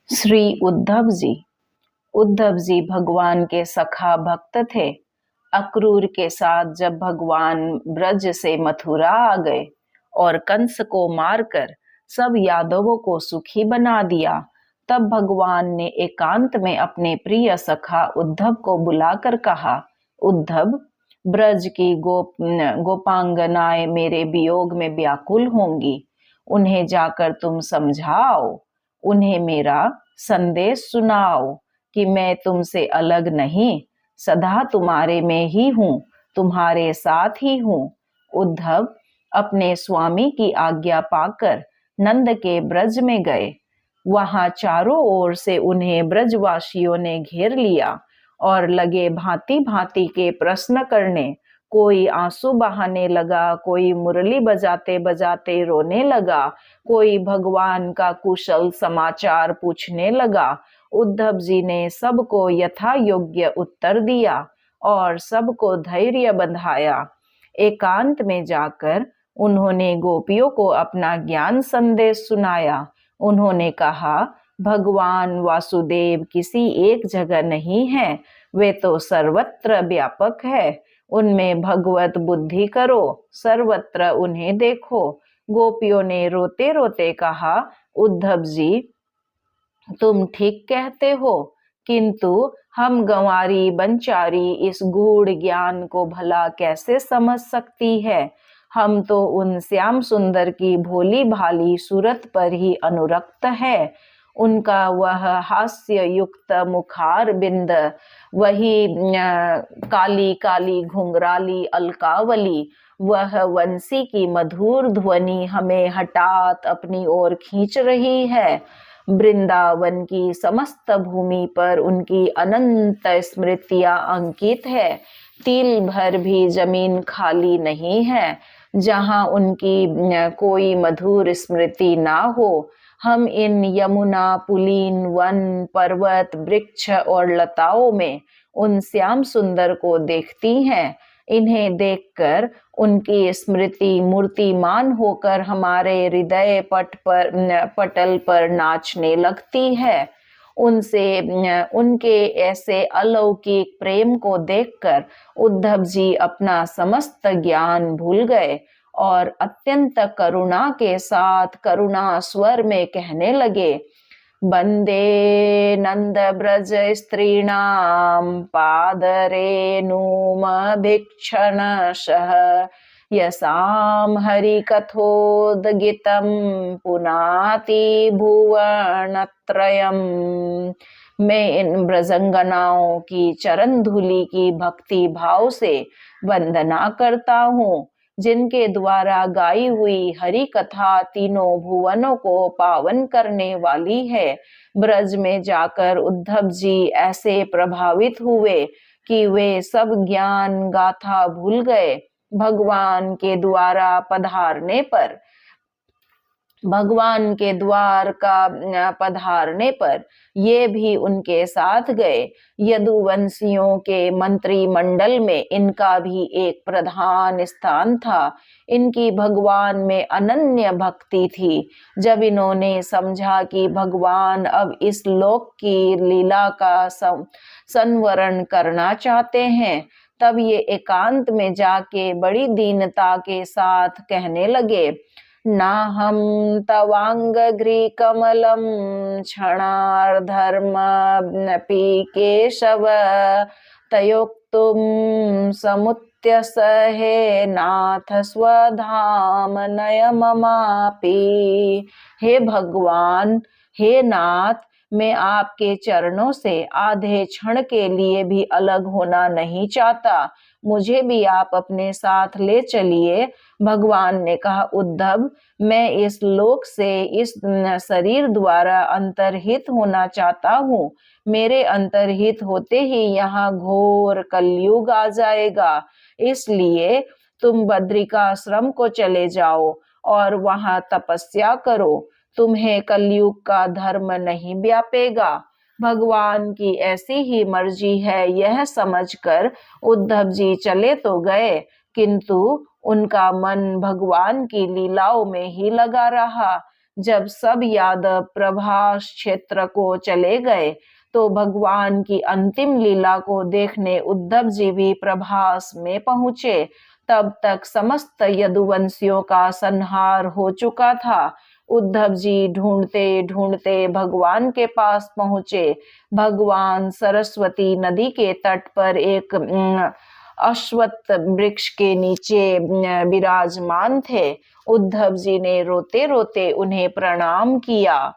श्री उद्धव जी। उद्धव जी भगवान के सखा भक्त थे। अक्रूर के साथ जब भगवान ब्रज से मथुरा आ गए और कंस को मारकर सब यादवों को सुखी बना दिया, तब भगवान ने एकांत में अपने प्रिय सखा उद्धव को बुलाकर कहा, उद्धव, ब्रज की गोपांगनाएं मेरे वियोग में व्याकुल होंगी। उन्हें जाकर तुम समझाओ, उन्हें मेरा संदेश सुनाओ कि मैं तुमसे अलग नहीं, सदा तुम्हारे में ही हूँ, तुम्हारे साथ ही हूँ। उद्धव अपने स्वामी की आज्ञा पाकर नंद के ब्रज में गए। वहां चारों ओर से उन्हें ब्रजवासियों ने घेर लिया और लगे भांति भांति के प्रश्न करने। कोई आंसू बहाने लगा, कोई मुरली बजाते बजाते रोने लगा, कोई भगवान का कुशल समाचार पूछने लगा। उद्धव जी ने सबको यथा योग्य उत्तर दिया और सबको धैर्य बंधाया। एकांत में जाकर उन्होंने गोपियों को अपना ज्ञान संदेश सुनाया। उन्होंने कहा, भगवान वासुदेव किसी एक जगह नहीं है, वे तो सर्वत्र व्यापक है। उनमें भगवत बुद्धि करो, सर्वत्र उन्हें देखो। गोपियों ने रोते रोते कहा, उद्धव जी, तुम ठीक कहते हो, किंतु हम गंवारी बंचारी इस गूढ़ ज्ञान को भला कैसे समझ सकती है। हम तो उन श्याम सुंदर की भोली भाली सूरत पर ही अनुरक्त है। उनका वह हास्य युक्त मुखार बिंद, वही काली काली घुंघराली अलकावली, वह वंशी की मधुर ध्वनि हमें हठात अपनी ओर खींच रही है। वृंदावन की समस्त भूमि पर उनकी अनंत स्मृतियां अंकित है। तिल भर भी जमीन खाली नहीं है जहां उनकी कोई मधुर स्मृति ना हो। हम इन यमुना पुलीन वन पर्वत वृक्ष और लताओं में उन श्याम सुंदर को देखती हैं। इन्हें देखकर उनकी स्मृति मूर्तिमान होकर हमारे हृदय पटल पर नाचने लगती है। उनसे उनके ऐसे अलौकिक प्रेम को देखकर उद्धव जी अपना समस्त ज्ञान भूल गए और अत्यंत करुणा के साथ करुणा स्वर में कहने लगे, वंदे नंद ब्रज स्त्रीणाम पादरेणुमभिक्षणशः यसाम हरि कथोदगितम पुनाति भुवनत्रयम्। मैं इन ब्रजंगनाओं की चरण धूलि की भक्ति भाव से वंदना करता हूँ, जिनके द्वारा गाई हुई हरि कथा तीनों भुवनों को पावन करने वाली है। ब्रज में जाकर उद्धव जी ऐसे प्रभावित हुए कि वे सब ज्ञान गाथा भूल गए। भगवान के द्वार का पधारने पर ये भी उनके साथ गए। यदुवंशियों के मंत्रिमंडल में इनका भी एक प्रधान स्थान था। इनकी भगवान में अनन्य भक्ति थी। जब इन्होंने समझा कि भगवान अब इस लोक की लीला का संवरण करना चाहते हैं, तब ये एकांत में जाके बड़ी दीनता के साथ कहने लगे, नाहं तवांगघ्रि कमलं क्षणार्धर्मपि केशव तयोक्तुं समुत्यसहे नाथ स्वधाम नय ममापि। हे भगवान, हे नाथ, मैं आपके चरणों से आधे क्षण के लिए भी अलग होना नहीं चाहता। मुझे भी आप अपने साथ ले चलिए। भगवान ने कहा, उद्धव, मैं इस लोक से इस शरीर द्वारा अंतर्हित होना चाहता हूँ। मेरे अंतर्हित होते ही यहाँ घोर कलयुग आ जाएगा। इसलिए तुम बद्रिकाश्रम को चले जाओ और वहां तपस्या करो। तुम्हें कलयुग का धर्म नहीं व्यापेगा। भगवान की ऐसी ही मर्जी है, यह समझकर उद्धव जी चले तो गए, किंतु उनका मन भगवान की लीलाओं में ही लगा रहा। जब सब यादव प्रभास क्षेत्र को चले गए तो भगवान की अंतिम लीला को देखने उद्धव जी भी प्रभास में पहुंचे। तब तक समस्त यदुवंशियों का संहार हो चुका था। उद्धव जी ढूंढते ढूंढते भगवान के पास पहुंचे। भगवान सरस्वती नदी के तट पर एक अश्वत्थ वृक्ष के नीचे विराजमान थे। उद्धव जी ने रोते रोते उन्हें प्रणाम किया।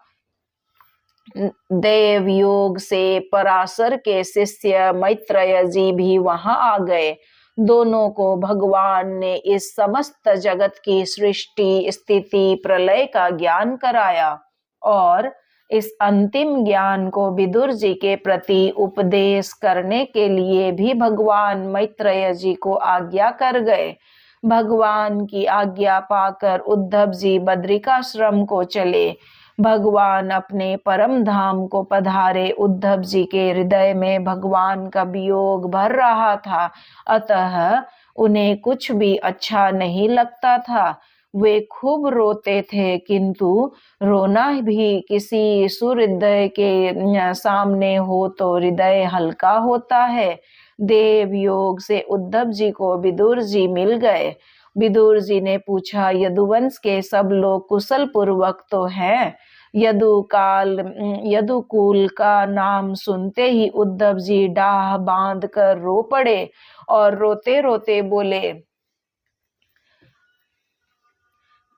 देव योग से पराशर के शिष्य मैत्रेय जी भी वहां आ गए। दोनों को भगवान ने इस समस्त जगत की सृष्टि स्थिति प्रलय का ज्ञान कराया और इस अंतिम ज्ञान को विदुर जी के प्रति उपदेश करने के लिए भी भगवान मैत्रेय जी को आज्ञा कर गए। भगवान की आज्ञा पाकर उद्धव जी बद्रिकाश्रम को चले। भगवान अपने परम धाम को पधारे। उद्धव जी के हृदय में भगवान का वियोग भर रहा था, अतः उन्हें कुछ भी अच्छा नहीं लगता था। वे खूब रोते थे, किंतु रोना भी किसी सुहृदय के सामने हो तो हृदय हल्का होता है। देव योग से उद्धव जी को विदुर जी मिल गए। विदुर जी ने पूछा, यदुवंश के सब लोग कुशल पूर्वक तो हैं? यदुकुल का नाम सुनते ही उद्धव जी डाह बांध कर रो पड़े और रोते रोते बोले,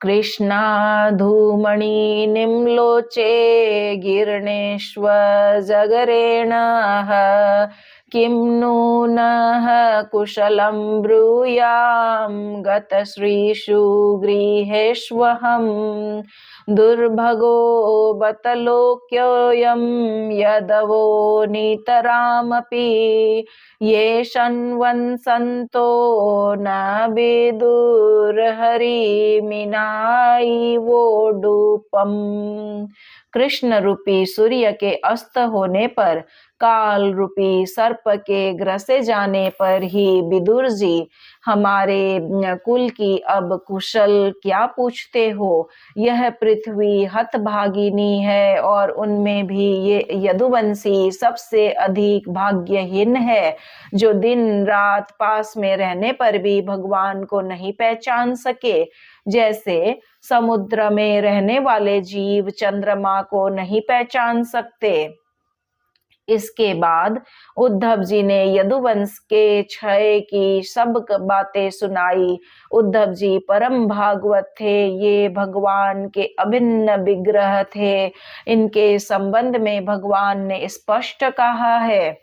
कृष्णा धूमणि निम्लोचे गिरणेश्व जगरेणः किं नूनः कुशलं ब्रूयाम गतश्रीषु गृहेष्वहम् दुर्भगो बतलोक्योऽयं यदवो नितरामपि ये शन्वन्सन्तो न विदुर्हरिमिनाइवोडुपम्। कृष्ण रूपी सूर्य के अस्त होने पर, काल रूपी सर्प के ग्रसे जाने पर ही विदुर जी हमारे कुल की अब कुशल क्या पूछते हो? यह पृथ्वी हतभागिनी है और उनमें भी ये यदुवंशी सबसे अधिक भाग्यहीन है, जो दिन रात पास में रहने पर भी भगवान को नहीं पहचान सके। जैसे समुद्र में रहने वाले जीव चंद्रमा को नहीं पहचान सकते। इसके बाद उद्धव जी ने यदुवंश के क्षय की सब बातें सुनाई। उद्धव जी परम भागवत थे। ये भगवान के अभिन्न विग्रह थे। इनके संबंध में भगवान ने स्पष्ट कहा है,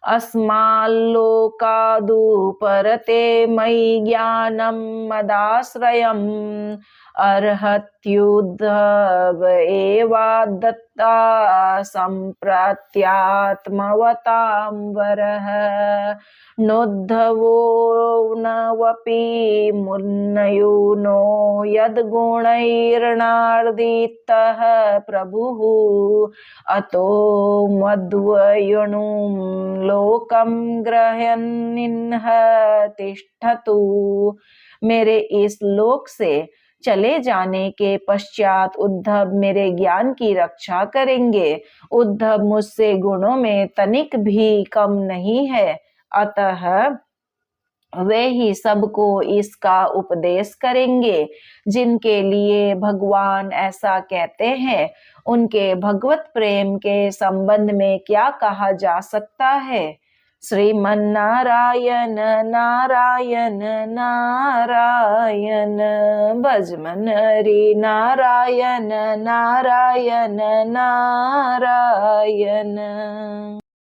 अस्माल्लोकादुपरते मयि ज्ञानं मदाश्रयम् अर्हत्युद्धव एवादत्ता सम्प्रत्यात्मवतां वरः नोद्धवो नवपि मुन्नयुनो यद्गुणैर्नार्दितः प्रभुः अतो मद्वयुनुं लोकं ग्रहन्निन्ह तिष्ठतु। मेरे इस लोक से चले जाने के पश्चात उद्धव मेरे ज्ञान की रक्षा करेंगे। उद्धव मुझसे गुणों में तनिक भी कम नहीं है, अतः वे ही सबको इसका उपदेश करेंगे। जिनके लिए भगवान ऐसा कहते हैं, उनके भगवत प्रेम के संबंध में क्या कहा जा सकता है? श्रीमन्नारायण नारायण नारायण भजमन हरि नारायण नारायण नारायण।